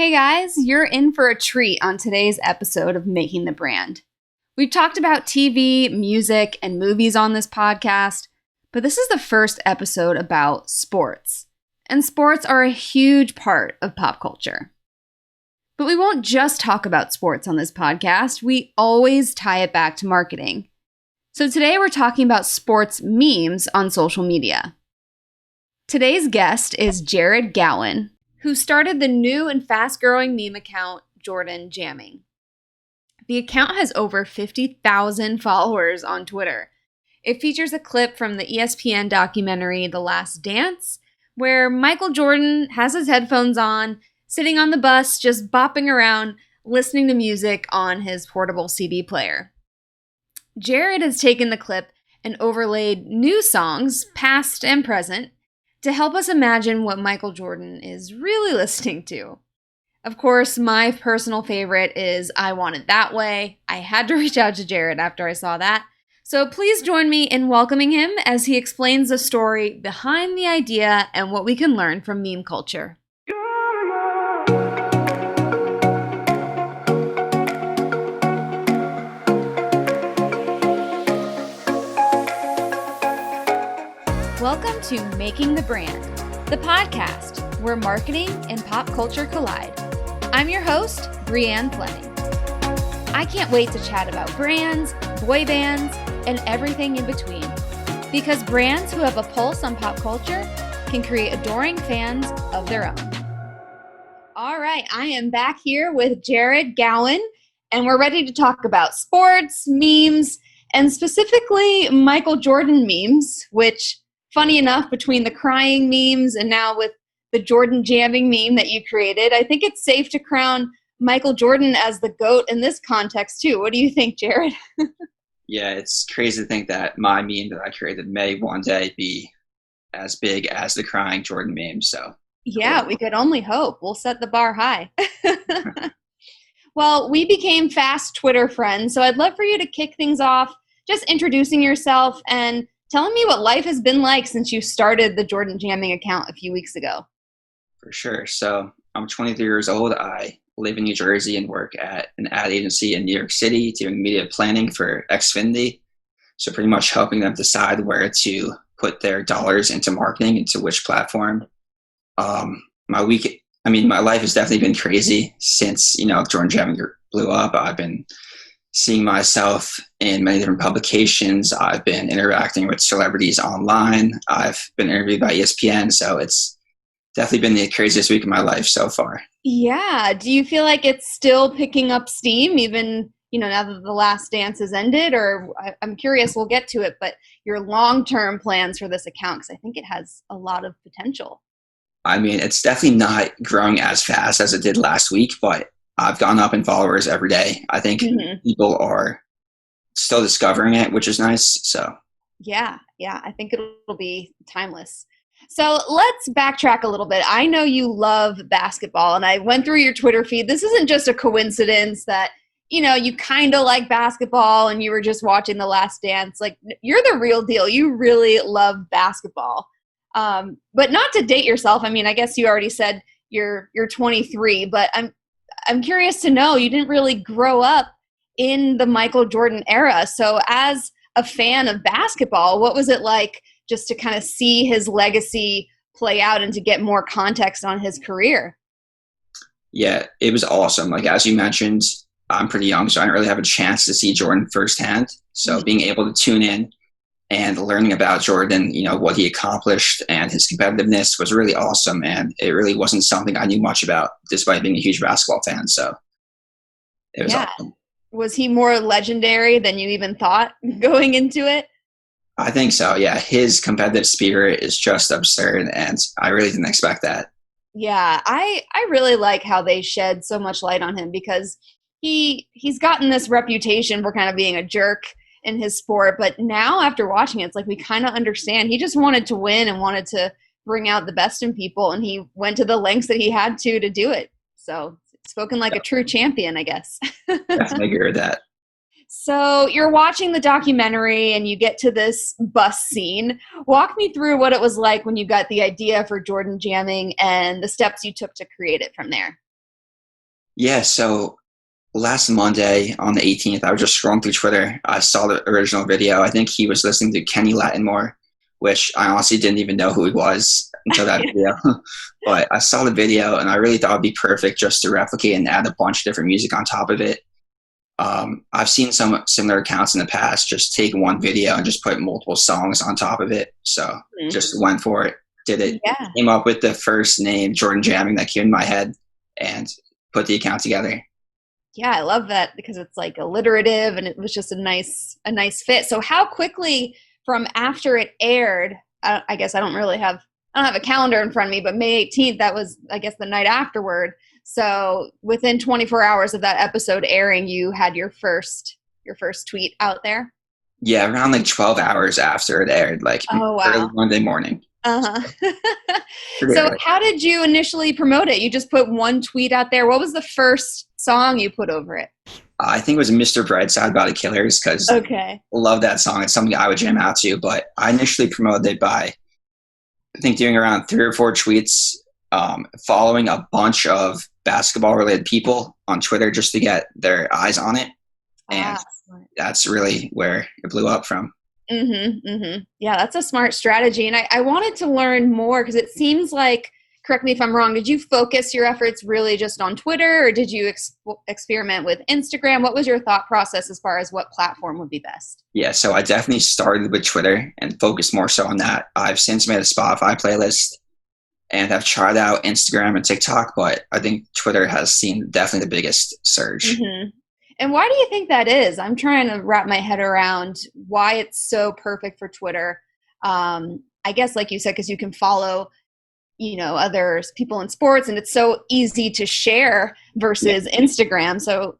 Hey guys, you're in for a treat on today's episode of Making the Brand. We've talked about TV, music, and movies on this podcast, but this is the first episode about sports. And sports are a huge part of pop culture. But we won't just talk about sports on this podcast, we always tie it back to marketing. So today we're talking about sports memes on social media. Today's guest is Jared Gaon, who started the new and fast-growing meme account, Jordan Jamming. The account has over 50,000 followers on Twitter. It features a clip from the ESPN documentary The Last Dance, where Michael Jordan has his headphones on, sitting on the bus, just bopping around, listening to music on his portable CD player. Jared has taken the clip and overlaid new songs, past and present, to help us imagine what Michael Jordan is really listening to. Of course, my personal favorite is I Want It That Way. I had to reach out to Jared after I saw that. So please join me in welcoming him as he explains the story behind the idea and what we can learn from meme culture. Welcome to Making the Brand, the podcast where marketing and pop culture collide. I'm your host, Brianne Fleming. I can't wait to chat about brands, boy bands, and everything in between. Because brands who have a pulse on pop culture can create adoring fans of their own. All right, I am back here with Jared Gaon, and we're ready to talk about sports, memes, and specifically Michael Jordan memes, which, funny enough, between the crying memes and now with the Jordan jamming meme that you created, I think it's safe to crown Michael Jordan as the GOAT in this context too. What do you think, Jared? Yeah, it's crazy to think that my meme that I created may one day be as big as the crying Jordan meme. So yeah, we could only hope. We'll set the bar high. Well, we became fast Twitter friends, so I'd love for you to kick things off, just introducing yourself and telling me what life has been like since you started the Jordan Jamming account a few weeks ago. For sure. So I'm 23 years old. I live in New Jersey and work at an ad agency in New York City doing media planning for Xfinity. So pretty much helping them decide where to put their dollars into marketing, into which platform. My life has definitely been crazy since, Jordan Jamming blew up. I've been seeing myself in many different publications. I've been interacting with celebrities online. I've been interviewed by ESPN. So it's definitely been the craziest week of my life so far. Yeah. Do you feel like it's still picking up steam even, now that The Last Dance has ended? Or I'm curious, we'll get to it, but your long-term plans for this account, because I think it has a lot of potential. I mean, it's definitely not growing as fast as it did last week, but I've gone up in followers every day. I think people are still discovering it, which is nice. So yeah, I think it'll be timeless. So let's backtrack a little bit. I know you love basketball, and I went through your Twitter feed. This isn't just a coincidence that, you kind of like basketball and you were just watching The Last Dance. Like, you're the real deal. You really love basketball. But not to date yourself. I mean, I guess you already said you're 23, but I'm curious to know, you didn't really grow up in the Michael Jordan era. So as a fan of basketball, what was it like just to kind of see his legacy play out and to get more context on his career? Yeah, it was awesome. Like, as you mentioned, I'm pretty young, so I didn't really have a chance to see Jordan firsthand. So being able to tune in and learning about Jordan, what he accomplished and his competitiveness was really awesome. And it really wasn't something I knew much about, despite being a huge basketball fan. So it was awesome. Was he more legendary than you even thought going into it? I think so, yeah. His competitive spirit is just absurd, and I really didn't expect that. Yeah, I really like how they shed so much light on him, because he's gotten this reputation for kind of being a jerk in his sport, but now after watching it, it's like we kind of understand. He just wanted to win and wanted to bring out the best in people, and he went to the lengths that he had to do it. So spoken like a true champion, I guess. Definitely agree with that. So you're watching the documentary and you get to this bus scene. Walk me through what it was like when you got the idea for Jordan Jamming and the steps you took to create it from there. Yeah, so last Monday on the 18th, I was just scrolling through Twitter. I saw the original video. I think he was listening to Kenny Lattimore, which I honestly didn't even know who he was until that video. But I saw the video and I really thought it'd be perfect just to replicate and add a bunch of different music on top of it. I've seen some similar accounts in the past just take one video and just put multiple songs on top of it. So just went for it, did it, Yeah. came up with the first name, Jordan Jamming, that came in my head, and put the account together. Yeah, I love that because it's like alliterative and it was just a nice fit. So how quickly from after it aired, I guess I don't have a calendar in front of me, but May 18th, that was, I guess, the night afterward. So within 24 hours of that episode airing, you had your first tweet out there. Yeah, around like 12 hours after it aired, like Oh, wow. early Monday morning. Uh-huh. Pretty So early. how did you initially promote it? You just put one tweet out there. What was the first song you put over it? I think it was Mr. Brightside by the Killers because Okay. I love that song. It's something I would jam out to, but I initially promoted it by, I think, doing around 3 or 4 tweets, following a bunch of basketball related people on Twitter just to get their eyes on it. And Smart. that's really where it blew up from. Yeah, that's a smart strategy. And I wanted to learn more because it seems like, correct me if I'm wrong, did you focus your efforts really just on Twitter or did you experiment with Instagram? What was your thought process as far as what platform would be best? Yeah, so I definitely started with Twitter and focused more so on that. I've since made a Spotify playlist and I've tried out Instagram and TikTok, but I think Twitter has seen definitely the biggest surge. And why do you think that is? I'm trying to wrap my head around why it's so perfect for Twitter. I guess, like you said, because you can follow, other people in sports, and it's so easy to share versus Instagram. So,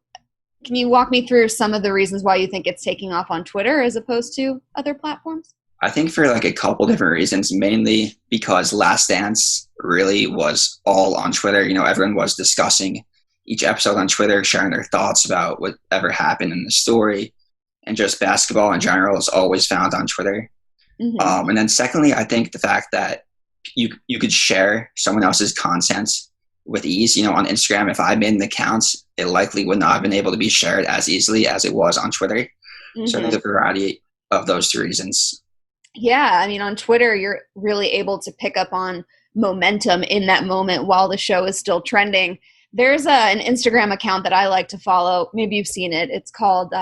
can you walk me through some of the reasons why you think it's taking off on Twitter as opposed to other platforms? I think for like a couple different reasons, mainly because Last Dance really was all on Twitter. Everyone was discussing each episode on Twitter, sharing their thoughts about whatever happened in the story, and just basketball in general is always found on Twitter. And then secondly, I think the fact that you could share someone else's content with ease. On Instagram, if I made an account, it likely would not have been able to be shared as easily as it was on Twitter. So I think the variety of those two reasons. Yeah, I mean, on Twitter, you're really able to pick up on momentum in that moment while the show is still trending. There's an Instagram account that I like to follow. Maybe you've seen it. It's called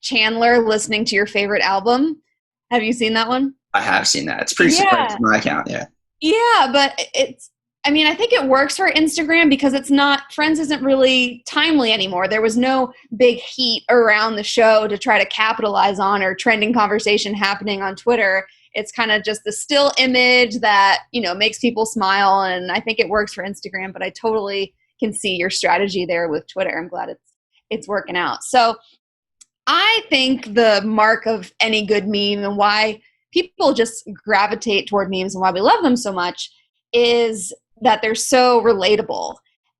Chandler Listening to Your Favorite Album. Have you seen that one? I have seen that. It's pretty similar to my account, yeah. Yeah, but I think it works for Instagram because Friends isn't really timely anymore. There was no big heat around the show to try to capitalize on or trending conversation happening on Twitter. It's kind of just the still image that, makes people smile. And I think it works for Instagram, but I totally can see your strategy there with Twitter. I'm glad it's working out. So I think the mark of any good meme and why people just gravitate toward memes and why we love them so much is that they're so relatable.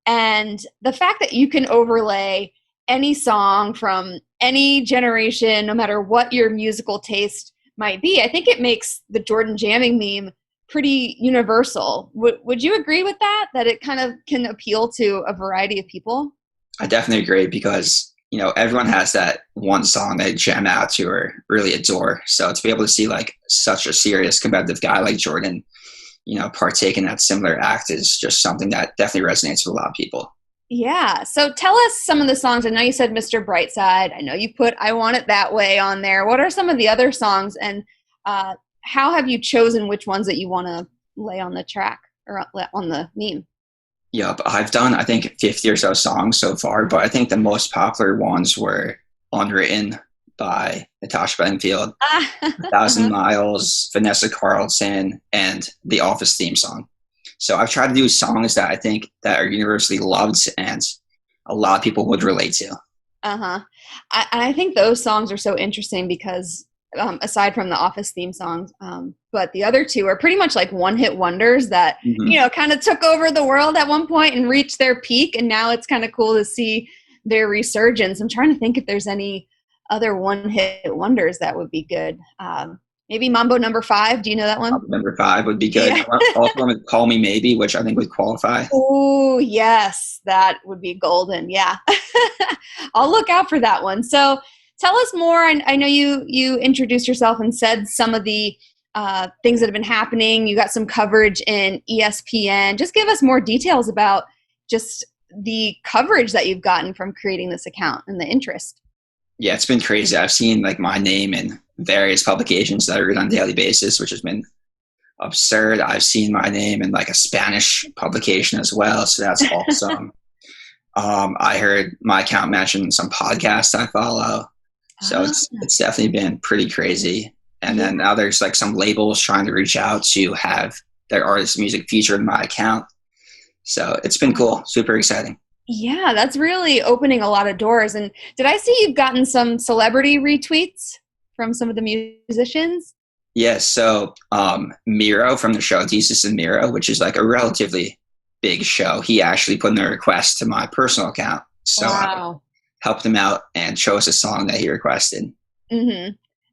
And the fact that you can overlay any song from any generation, no matter what your musical taste might be, I think it makes the Jordan Jamming meme pretty universal. Would you agree with that? That it kind of can appeal to a variety of people? I definitely agree because, everyone has that one song they jam out to or really adore. So to be able to see like such a serious competitive guy like Jordan, partake in that similar act is just something that definitely resonates with a lot of people. Yeah. So tell us some of the songs. I know you said Mr. Brightside. I know you put I Want It That Way on there. What are some of the other songs and how have you chosen which ones that you want to lay on the track or on the meme? Yep. I've done, I think, 50 or so songs so far, but I think the most popular ones were Unwritten by Natasha Bedingfield, 1,000 Miles, Vanessa Carlton, and the Office theme song. So I've tried to do songs that I think that are universally loved and a lot of people would relate to. I think those songs are so interesting because aside from the Office theme songs, but the other two are pretty much like one-hit wonders that, kind of took over the world at one point and reached their peak, and now it's kind of cool to see their resurgence. I'm trying to think if there's any other one-hit wonders that would be good. Maybe Mambo number 5. Do you know that one? Number 5 would be good. Yeah. Also, with Call Me Maybe, which I think would qualify. Oh, yes, that would be golden. Yeah. I'll look out for that one. So tell us more. I know you introduced yourself and said some of the things that have been happening. You got some coverage in ESPN. Just give us more details about just the coverage that you've gotten from creating this account and the interest. Yeah, it's been crazy. I've seen like my name in various publications that I read on a daily basis, which has been absurd. I've seen my name in like a Spanish publication as well, so that's awesome. I heard my account mentioned in some podcasts I follow, so it's definitely been pretty crazy. And then now there's like some labels trying to reach out to have their artist music featured in my account. So it's been cool, super exciting. Yeah, that's really opening a lot of doors. And did I see you've gotten some celebrity retweets from some of the musicians? Yeah, so Miro from the show Jesus and Miro, which is like a relatively big show, he actually put in a request to my personal account. So I helped him out and chose a song that he requested. Mm-hmm.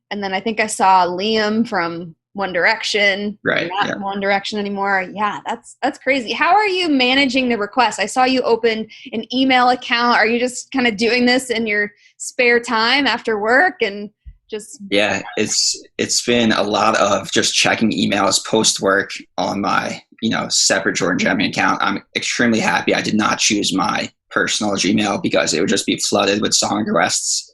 And then I think I saw Liam from One Direction. Right. Not One Direction anymore. Yeah, that's crazy. How are you managing the requests? I saw you open an email account. Are you just kind of doing this in your spare time after work and just? Yeah, it's been a lot of just checking emails post work on my separate Jordan Jemmy account. I'm extremely happy I did not choose my personal Gmail because it would just be flooded with song requests.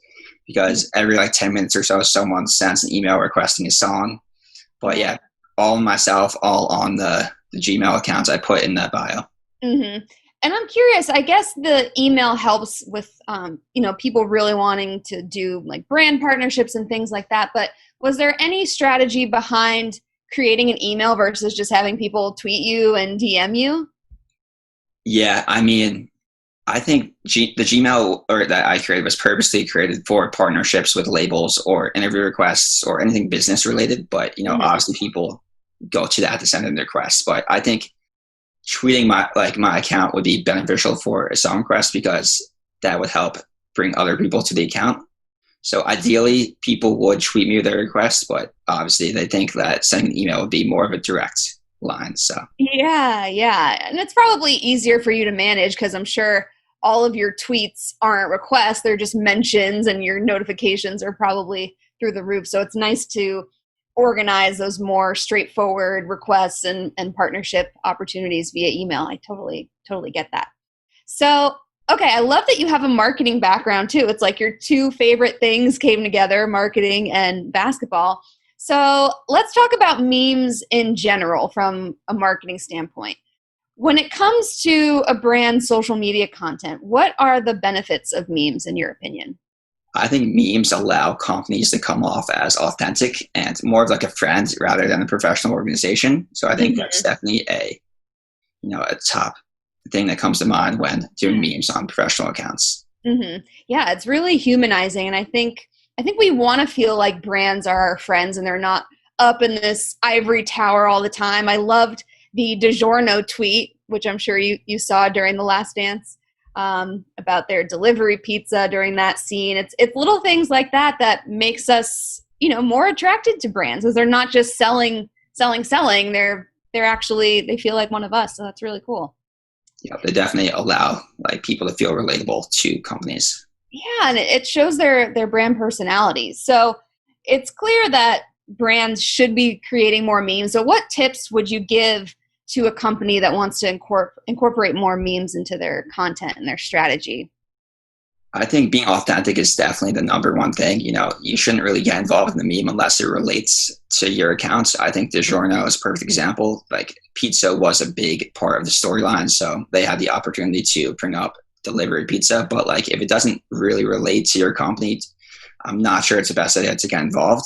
Because every like 10 minutes or so, someone sends an email requesting a song. But yeah, all myself, all on the Gmail accounts I put in that bio. Mm-hmm. And I'm curious, I guess the email helps with, people really wanting to do like brand partnerships and things like that. But was there any strategy behind creating an email versus just having people tweet you and DM you? Yeah, I mean, I think the Gmail that I created was purposely created for partnerships with labels or interview requests or anything business related. But, obviously people go to that to send in their requests. But I think tweeting my account would be beneficial for a song request because that would help bring other people to the account. So ideally people would tweet me their requests, but obviously they think that sending an email would be more of a direct line. So yeah. And it's probably easier for you to manage because I'm sure all of your tweets aren't requests, they're just mentions, and your notifications are probably through the roof. So it's nice to organize those more straightforward requests and partnership opportunities via email. I totally get that. So, okay, I love that you have a marketing background too. It's like your two favorite things came together, marketing and basketball. So let's talk about memes in general from a marketing standpoint. When it comes to a brand's social media content, what are the benefits of memes in your opinion? I think memes allow companies to come off as authentic and more of like a friend rather than a professional organization. So I think that's definitely a top thing that comes to mind when doing memes on professional accounts. Mm-hmm. Yeah, it's really humanizing. And I think we want to feel like brands are our friends and they're not up in this ivory tower all the time. I loved the DiGiorno tweet, which I'm sure you saw during The Last Dance, about their delivery pizza during that scene. It's little things like that makes us, more attracted to brands, because they're not just selling. They're actually, they feel like one of us. So that's really cool. Yeah, they definitely allow like people to feel relatable to companies. Yeah, and it shows their brand personalities. So it's clear that brands should be creating more memes. So what tips would you give to a company that wants to incorporate more memes into their content and their strategy? I think being authentic is definitely the number one thing. You shouldn't really get involved in the meme unless it relates to your accounts. I think DiGiorno is a perfect example. Like pizza was a big part of the storyline, so they had the opportunity to bring up delivery pizza. But like if it doesn't really relate to your company, I'm not sure it's the best idea to get involved.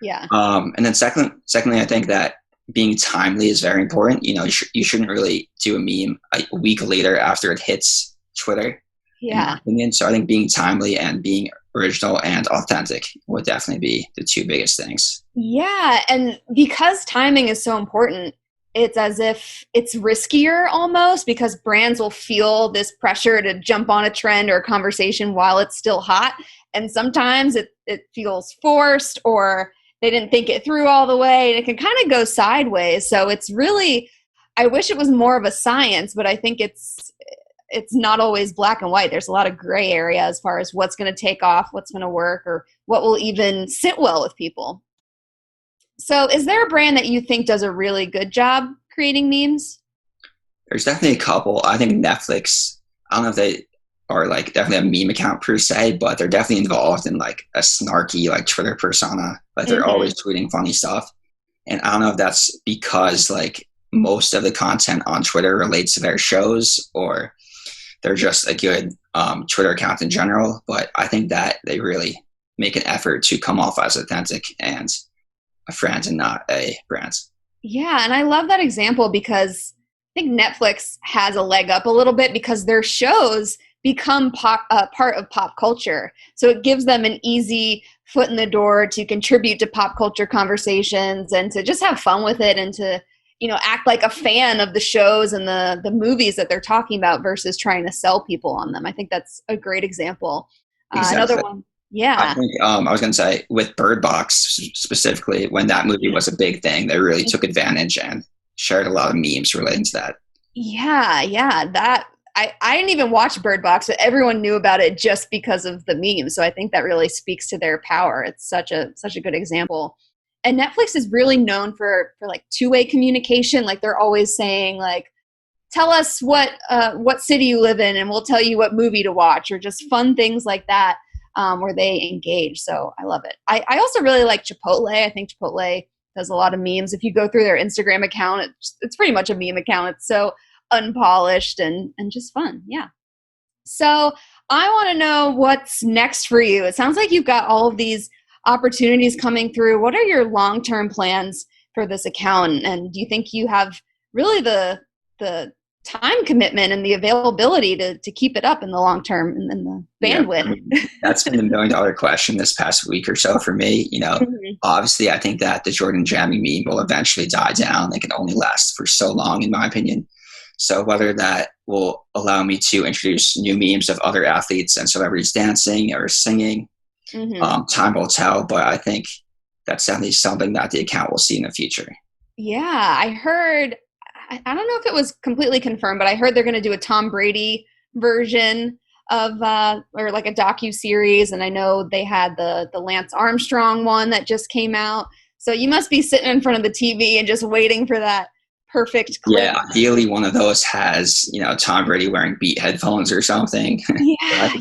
Yeah. And then secondly, I think that being timely is very important. You shouldn't really do a meme a week later after it hits Twitter. Yeah. So I think being timely and being original and authentic would definitely be the two biggest things. Yeah. And because timing is so important, it's as if it's riskier almost, because brands will feel this pressure to jump on a trend or a conversation while it's still hot. And sometimes it feels forced, or they didn't think it through all the way, and it can kind of go sideways. So it's really, I wish it was more of a science, but I think it's not always black and white. There's a lot of gray area as far as what's going to take off, what's going to work, or what will even sit well with people. So is there a brand that you think does a really good job creating memes? There's definitely a couple. I think Netflix, I don't know if they are like definitely a meme account per se, but they're definitely involved in like a snarky like Twitter persona. Like they're always tweeting funny stuff. And I don't know if that's because like most of the content on Twitter relates to their shows, or they're just a good Twitter account in general. But I think that they really make an effort to come off as authentic and a friend and not a brand. Yeah, and I love that example because I think Netflix has a leg up a little bit because their shows become part of pop culture. So it gives them an easy foot in the door to contribute to pop culture conversations and to just have fun with it and to, act like a fan of the shows and the movies that they're talking about versus trying to sell people on them. I think that's a great example. Exactly. Another one. Yeah. I think I was going to say with Bird Box specifically, when that movie was a big thing, they really took advantage and shared a lot of memes relating to that. Yeah. That I didn't even watch Bird Box, but everyone knew about it just because of the memes. So I think that really speaks to their power. It's such a good example. And Netflix is really known for like two-way communication. Like they're always saying like, tell us what city you live in and we'll tell you what movie to watch, or just fun things like that. Where they engage. So I love it. I also really like Chipotle. I think Chipotle does a lot of memes. If you go through their Instagram account, it's pretty much a meme account. It's so unpolished and just fun. Yeah. So I want to know what's next for you. It sounds like you've got all of these opportunities coming through. What are your long-term plans for this account? And do you think you have really the time commitment and the availability to keep it up in the long term and the bandwidth? Yeah, that's been the $1 million question this past week or so for me. Obviously I think that the Jordan jamming meme will eventually die down. It can only last for so long, in my opinion. So whether that will allow me to introduce new memes of other athletes and celebrities dancing or singing, time will tell. But I think that's definitely something that the account will see in the future. Yeah, I heard, I don't know if it was completely confirmed, but I heard they're going to do a Tom Brady version of, or like a docu-series. And I know they had the Lance Armstrong one that just came out. So you must be sitting in front of the TV and just waiting for that perfect clip. Yeah, ideally one of those has, Tom Brady wearing Beat headphones or something. Yeah.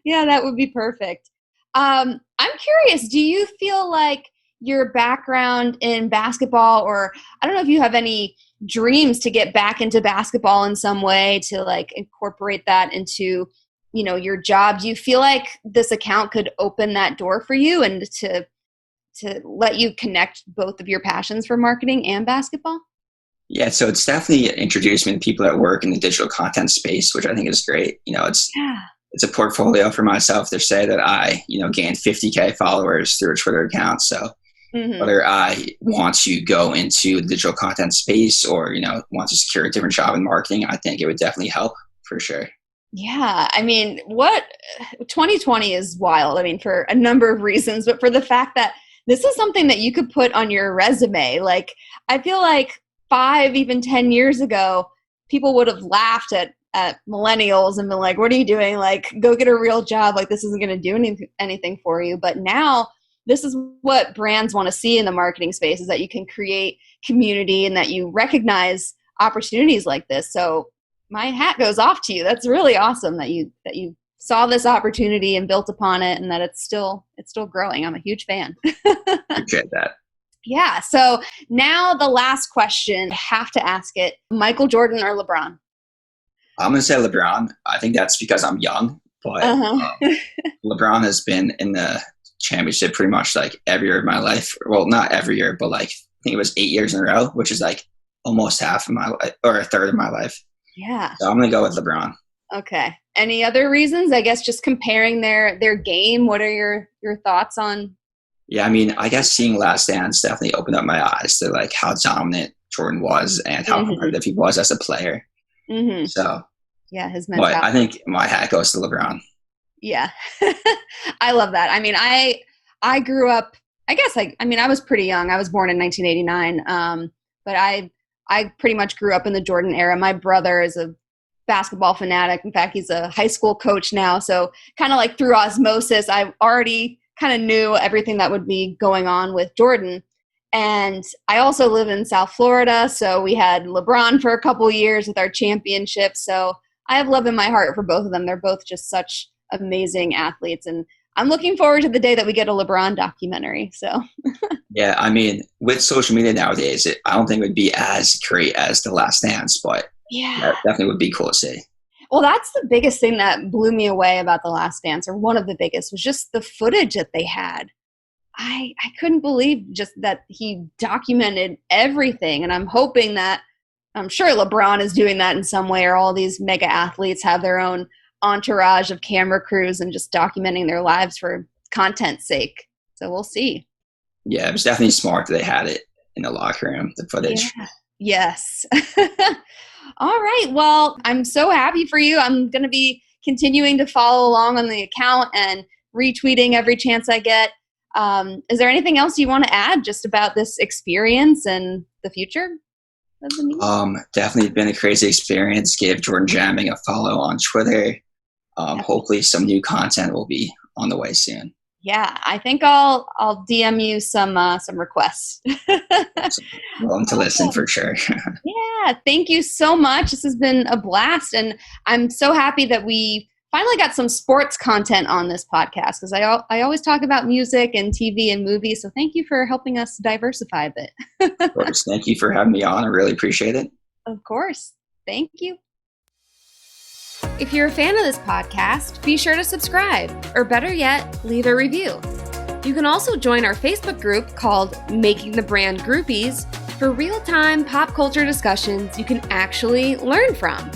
Yeah, that would be perfect. I'm curious, do you feel like your background in basketball, or I don't know if you have any dreams to get back into basketball in some way to like incorporate that into, your job? Do you feel like this account could open that door for you and to let you connect both of your passions for marketing and basketball? Yeah, so it's definitely introduced me to people that work in the digital content space, which I think is great. It's a portfolio for myself to say that I, gained 50K followers through a Twitter account. So whether I want to go into the digital content space or, want to secure a different job in marketing, I think it would definitely help for sure. Yeah. I mean, 2020 is wild. I mean, for a number of reasons, but for the fact that this is something that you could put on your resume. Like, I feel like 5, even 10 years ago, people would have laughed at millennials and been like, what are you doing? Like, go get a real job. Like, this isn't going to do anything for you. But now this is what brands want to see in the marketing space, is that you can create community and that you recognize opportunities like this. So my hat goes off to you. That's really awesome that you saw this opportunity and built upon it, and that it's still growing. I'm a huge fan. Appreciate that. Yeah. So now the last question, I have to ask it: Michael Jordan or LeBron? I'm going to say LeBron. I think that's because I'm young, but LeBron has been in the championship pretty much like every year of my life. Well, not every year, but like I think it was 8 years in a row, which is like almost half of my life, or a third of my life. Yeah. So I'm going to go with LeBron. Okay. Any other reasons? I guess just comparing their game. What are your thoughts on? Yeah, I mean, I guess seeing Last Dance definitely opened up my eyes to like how dominant Jordan was and how competitive he was as a player. So yeah, his mentality. But I think my hat goes to LeBron. Yeah. I love that. I mean, I I grew up, I was pretty young. I was born in 1989. But I pretty much grew up in the Jordan era. My brother is a basketball fanatic. In fact, he's a high school coach now. So kind of like through osmosis, I already kind of knew everything that would be going on with Jordan. And I also live in South Florida. So we had LeBron for a couple years with our championship. So I have love in my heart for both of them. They're both just such amazing athletes. And I'm looking forward to the day that we get a LeBron documentary. So Yeah, I mean, with social media nowadays, I don't think it would be as great as The Last Dance, but yeah, that definitely would be cool to see. well, that's the biggest thing that blew me away about The Last Dance, or one of the biggest, was just the footage that they had. I couldn't believe just that he documented everything. And I'm hoping that, I'm sure LeBron is doing that in some way, or all these mega athletes have their own entourage of camera crews and just documenting their lives for content's sake. So we'll see. Yeah, it was definitely smart that they had it in the locker room, the footage. Yeah. Yes. All right. Well, I'm so happy for you. I'm going to be continuing to follow along on the account and retweeting every chance I get. Is there anything else you want to add just about this experience and the future of the meet? Definitely been a crazy experience. Give Jordan Jamming a follow on Twitter. Hopefully some new content will be on the way soon. Yeah, I think I'll DM you some requests. Willing to listen for sure. Yeah, thank you so much. This has been a blast, and I'm so happy that we finally got some sports content on this podcast, because I always talk about music and TV and movies. So thank you for helping us diversify a bit. Of course, thank you for having me on. I really appreciate it. Of course, thank you. If you're a fan of this podcast, be sure to subscribe, or better yet, leave a review. You can also join our Facebook group called Making the Brand Groupies for real-time pop culture discussions you can actually learn from.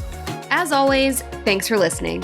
As always, thanks for listening.